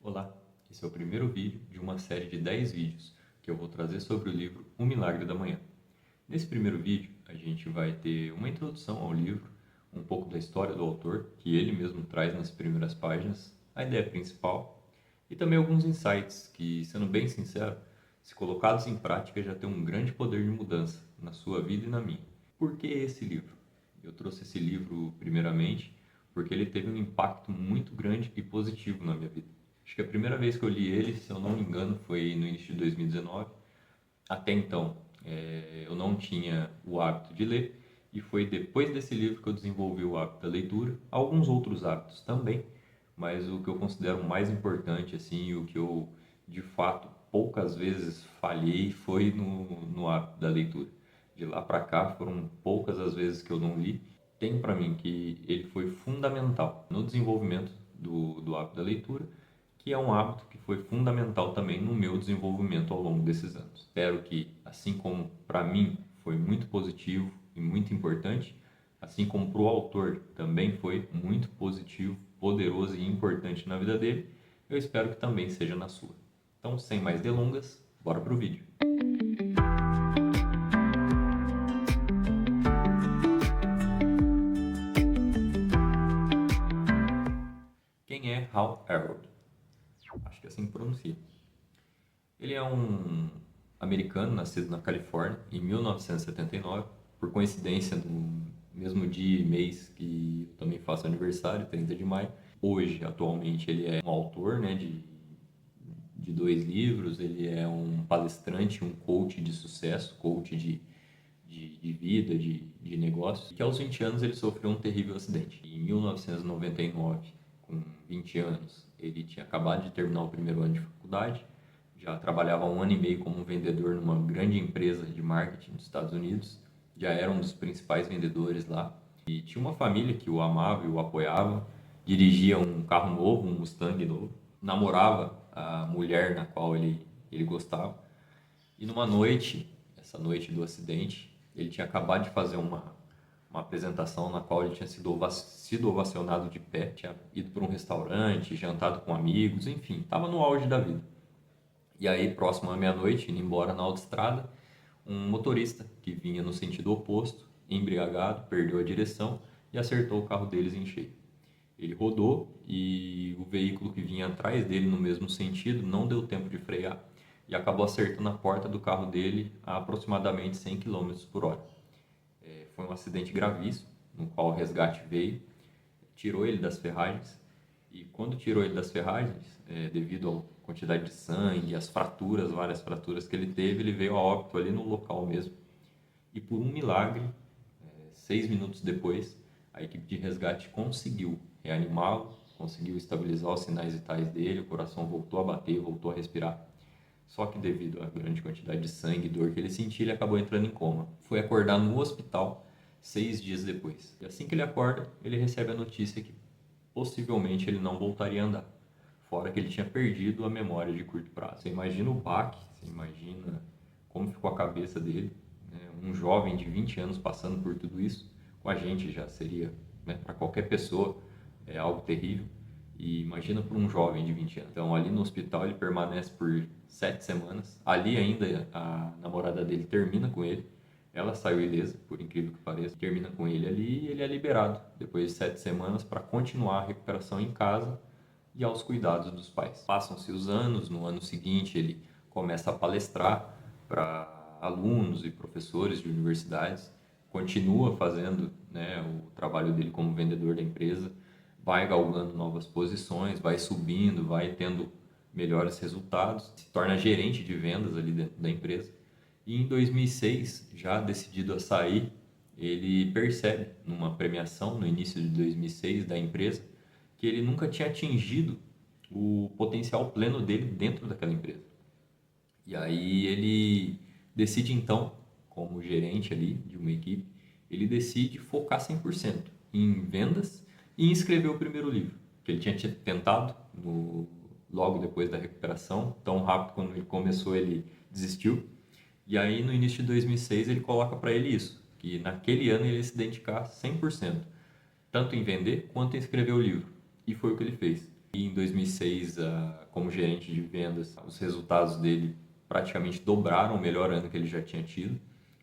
Olá, esse é o primeiro vídeo de uma série de 10 vídeos que eu vou trazer sobre o livro O Milagre da Manhã. Nesse primeiro vídeo, a gente vai ter uma introdução ao livro, um pouco da história do autor, que ele mesmo traz nas primeiras páginas, a ideia principal, e também alguns insights que, sendo bem sincero, se colocados em prática já tem um grande poder de mudança na sua vida e na minha. Por que esse livro? Eu trouxe esse livro primeiramente porque ele teve um impacto muito grande e positivo na minha vida. Acho que a primeira vez que eu li ele, se eu não me engano, foi no início de 2019. Até então, eu não tinha o hábito de ler e foi depois desse livro que eu desenvolvi o hábito da leitura. Alguns outros hábitos também, mas o que eu considero mais importante, assim, o que eu, de fato, poucas vezes falhei foi no hábito da leitura. De lá para cá, foram poucas as vezes que eu não li. Tem para mim que ele foi fundamental no desenvolvimento do hábito da leitura, que é um hábito que foi fundamental também no meu desenvolvimento ao longo desses anos. Espero que, assim como para mim foi muito positivo e muito importante, assim como para o autor também foi muito positivo, poderoso e importante na vida dele, eu espero que também seja na sua. Então, sem mais delongas, bora pro vídeo. Quem é Hal Elrod? Acho que é assim que pronuncia. Ele é um americano nascido na Califórnia em 1979, por coincidência no mesmo dia e mês que eu também faço aniversário, 30 de maio. Hoje, atualmente, ele é um autor, né, de 2 livros, ele é um palestrante, um coach de sucesso, coach de vida, de negócios, que aos 20 anos ele sofreu um terrível acidente. Em 1999, com 20 anos, ele tinha acabado de terminar o primeiro ano de faculdade, já trabalhava há 1 ano e meio como vendedor numa grande empresa de marketing dos Estados Unidos, já era um dos principais vendedores lá, e tinha uma família que o amava e o apoiava, dirigia um carro novo, um Mustang novo, namorava a mulher na qual ele gostava, e numa noite, essa noite do acidente, ele tinha acabado de fazer uma apresentação na qual ele tinha sido ovacionado de pé, tinha ido para um restaurante, jantado com amigos, enfim, estava no auge da vida. E aí, próximo à meia-noite, indo embora na autoestrada, um motorista que vinha no sentido oposto, embriagado, perdeu a direção e acertou o carro deles em cheio. Ele rodou e o veículo que vinha atrás dele no mesmo sentido não deu tempo de frear e acabou acertando a porta do carro dele a aproximadamente 100 km por hora. Foi um acidente gravíssimo, no qual o resgate veio, tirou ele das ferragens e quando tirou ele das ferragens, devido à quantidade de sangue, as fraturas, várias fraturas que ele teve, ele veio a óbito ali no local mesmo. E por um milagre, 6 minutos depois, a equipe de resgate conseguiu reanimá-lo, conseguiu estabilizar os sinais vitais dele, o coração voltou a bater, voltou a respirar. Só que devido à grande quantidade de sangue e dor que ele sentia, ele acabou entrando em coma. Foi acordar no hospital 6 dias depois. E assim que ele acorda, ele recebe a notícia que possivelmente ele não voltaria a andar. Fora que ele tinha perdido a memória de curto prazo. Você imagina o baque, você imagina como ficou a cabeça dele. Né? Um jovem de 20 anos passando por tudo isso, com a gente já seria, né, para qualquer pessoa, algo terrível. E imagina para um jovem de 20 anos. Então, ali no hospital, ele permanece por 7 semanas. Ali ainda, a namorada dele termina com ele. Ela saiu ilesa, por incrível que pareça. Termina com ele ali e ele é liberado, depois de 7 semanas, para continuar a recuperação em casa e aos cuidados dos pais. Passam-se os anos. No ano seguinte, ele começa a palestrar para alunos e professores de universidades. Continua fazendo, né, o trabalho dele como vendedor da empresa, vai galgando novas posições, vai subindo, vai tendo melhores resultados, se torna gerente de vendas ali dentro da empresa. E em 2006, já decidido a sair, ele percebe numa premiação no início de 2006 da empresa que ele nunca tinha atingido o potencial pleno dele dentro daquela empresa. E aí ele decide então, como gerente ali de uma equipe, ele decide focar 100% em vendas e escrever o primeiro livro, que ele tinha tentado logo depois da recuperação, tão rápido quando ele começou ele desistiu. E aí no início de 2006 ele coloca para ele isso, que naquele ano ele ia se dedicar 100%, tanto em vender quanto em escrever o livro. E foi o que ele fez. E em 2006, como gerente de vendas, os resultados dele praticamente dobraram o melhor ano que ele já tinha tido.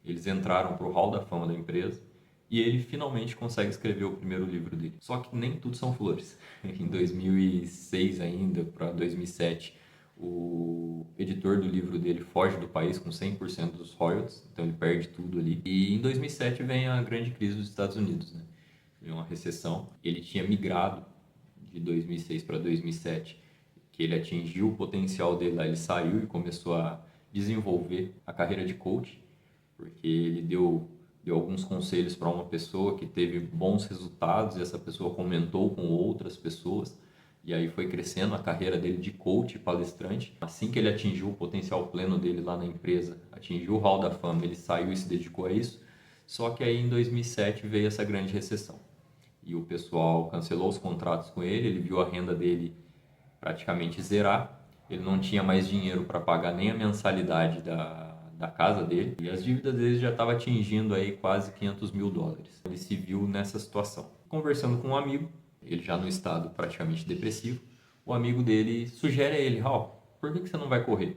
Eles entraram para o hall da fama da empresa e ele finalmente consegue escrever o primeiro livro dele. Só que nem tudo são flores. Em 2006 ainda, para 2007, o editor do livro dele foge do país com 100% dos royalties, então ele perde tudo ali. E em 2007 vem a grande crise dos Estados Unidos, né? Vem uma recessão. Ele tinha migrado de 2006 para 2007, que ele atingiu o potencial dele lá, ele saiu e começou a desenvolver a carreira de coach, porque ele deu alguns conselhos para uma pessoa que teve bons resultados e essa pessoa comentou com outras pessoas e aí foi crescendo a carreira dele de coach e palestrante. Assim que ele atingiu o potencial pleno dele lá na empresa, atingiu o hall da fama, ele saiu e se dedicou a isso. Só que aí em 2007 veio essa grande recessão e o pessoal cancelou os contratos com ele, ele viu a renda dele praticamente zerar, ele não tinha mais dinheiro para pagar nem a mensalidade da casa dele e as dívidas dele já estavam atingindo aí quase US$ 500.000. Ele se viu nessa situação. Conversando com um amigo, ele já no estado praticamente depressivo, o amigo dele sugere a ele: Raul, por que você não vai correr?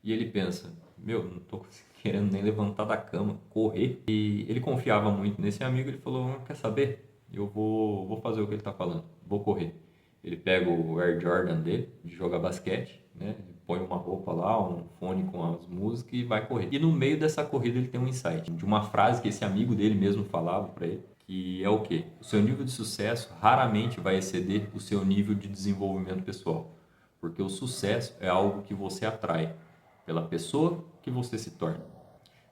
E ele pensa: meu, não estou querendo nem levantar da cama, correr. E ele confiava muito nesse amigo, ele falou: quer saber? Eu vou fazer o que ele está falando, vou correr. Ele pega o Air Jordan dele, de jogar basquete, né? Põe uma roupa lá, um fone com as músicas e vai correr. E no meio dessa corrida ele tem um insight de uma frase que esse amigo dele mesmo falava para ele, que é o quê? O seu nível de sucesso raramente vai exceder o seu nível de desenvolvimento pessoal, porque o sucesso é algo que você atrai pela pessoa que você se torna.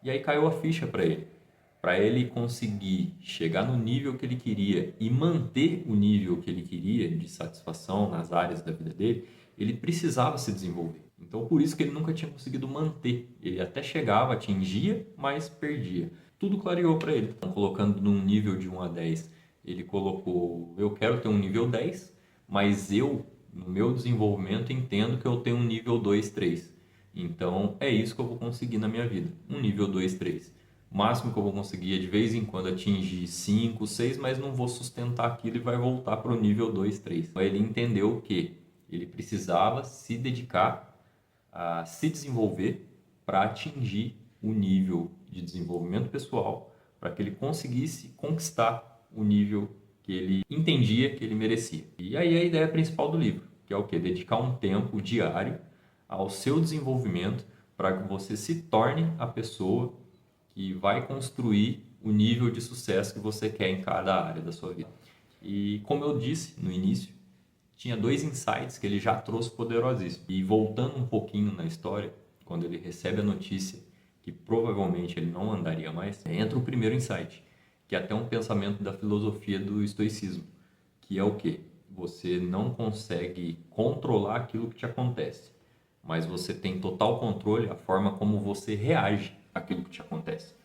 E aí caiu a ficha para ele. Para ele conseguir chegar no nível que ele queria e manter o nível que ele queria de satisfação nas áreas da vida dele, ele precisava se desenvolver. Então, por isso que ele nunca tinha conseguido manter. Ele até chegava, atingia, mas perdia. Tudo clareou para ele. Então, colocando num nível de 1 a 10, ele colocou: eu quero ter um nível 10, mas eu, no meu desenvolvimento, entendo que eu tenho um nível 2, 3. Então, é isso que eu vou conseguir na minha vida. Um nível 2, 3. O máximo que eu vou conseguir é de vez em quando atingir 5, 6, mas não vou sustentar aquilo e vai voltar para o nível 2, 3. Então, ele entendeu que ele precisava se dedicar a se desenvolver para atingir o nível de desenvolvimento pessoal, para que ele conseguisse conquistar o nível que ele entendia que ele merecia. E aí a ideia principal do livro, que é o quê? Dedicar um tempo diário ao seu desenvolvimento para que você se torne a pessoa que vai construir o nível de sucesso que você quer em cada área da sua vida. E como eu disse no início, tinha 2 insights que ele já trouxe poderosíssimos. E voltando um pouquinho na história, quando ele recebe a notícia que provavelmente ele não andaria mais, entra o primeiro insight, que é até um pensamento da filosofia do estoicismo, que é o quê? Você não consegue controlar aquilo que te acontece, mas você tem total controle a forma como você reage àquilo que te acontece.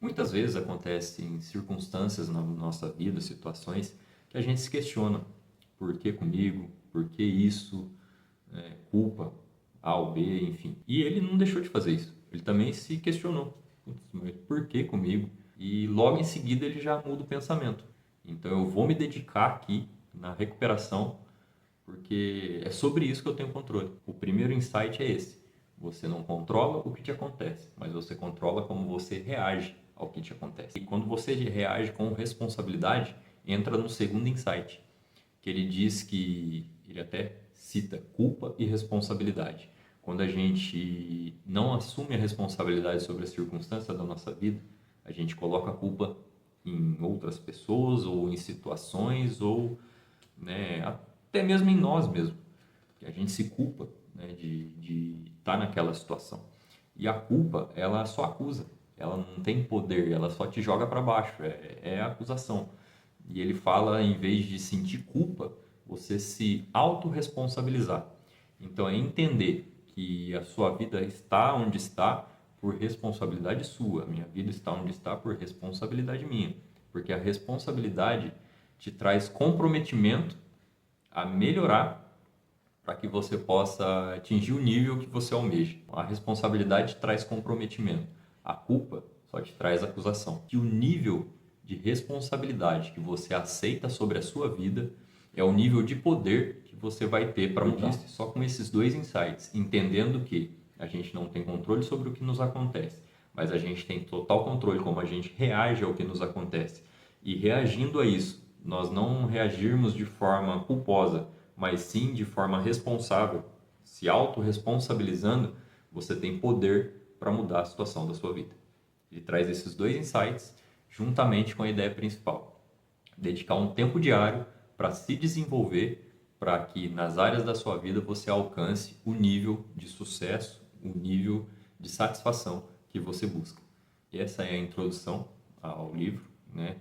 Muitas vezes acontecem circunstâncias na nossa vida, situações, que a gente se questiona: por que comigo? Por que isso? Culpa A ou B, enfim. E ele não deixou de fazer isso. Ele também se questionou: mas por que comigo? E logo em seguida ele já muda o pensamento. Então eu vou me dedicar aqui na recuperação, porque é sobre isso que eu tenho controle. O primeiro insight é esse: você não controla o que te acontece, mas você controla como você reage ao que te acontece. E quando você reage com responsabilidade, entra no segundo insight, que ele diz que, ele até cita, culpa e responsabilidade. Quando a gente não assume a responsabilidade sobre as circunstâncias da nossa vida, a gente coloca a culpa em outras pessoas ou em situações ou, né, até mesmo em nós mesmos, que a gente se culpa, né, de estar naquela situação. E a culpa, ela só acusa, ela não tem poder, ela só te joga para baixo, é a acusação. E ele fala, em vez de sentir culpa, você se autorresponsabilizar. Então é entender que a sua vida está onde está por responsabilidade sua, a minha vida está onde está por responsabilidade minha, porque a responsabilidade te traz comprometimento a melhorar para que você possa atingir o nível que você almeja. A responsabilidade traz comprometimento, a culpa só te traz acusação. E o nível de responsabilidade que você aceita sobre a sua vida É o nível de poder que você vai ter para mudar. Existe. Só com esses dois insights, entendendo que a gente não tem controle sobre o que nos acontece, mas a gente tem total controle como a gente reage ao que nos acontece. E reagindo a isso, nós não reagirmos de forma culposa, mas sim de forma responsável, se autorresponsabilizando, você tem poder para mudar a situação da sua vida. Ele traz esses dois insights juntamente com a ideia principal. Dedicar um tempo diário para se desenvolver, para que nas áreas da sua vida você alcance o nível de sucesso, o nível de satisfação que você busca. E essa é a introdução ao livro, né?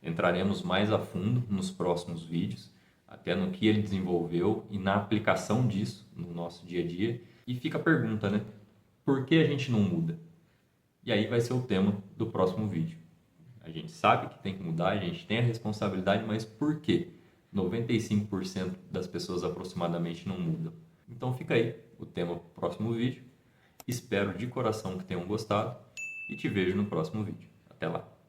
Entraremos mais a fundo nos próximos vídeos, até no que ele desenvolveu e na aplicação disso no nosso dia a dia. E fica a pergunta, né? Por que a gente não muda? E aí vai ser o tema do próximo vídeo. A gente sabe que tem que mudar, a gente tem a responsabilidade, mas por quê? 95% das pessoas aproximadamente não mudam. Então fica aí o tema do próximo vídeo. Espero de coração que tenham gostado e te vejo no próximo vídeo. Até lá!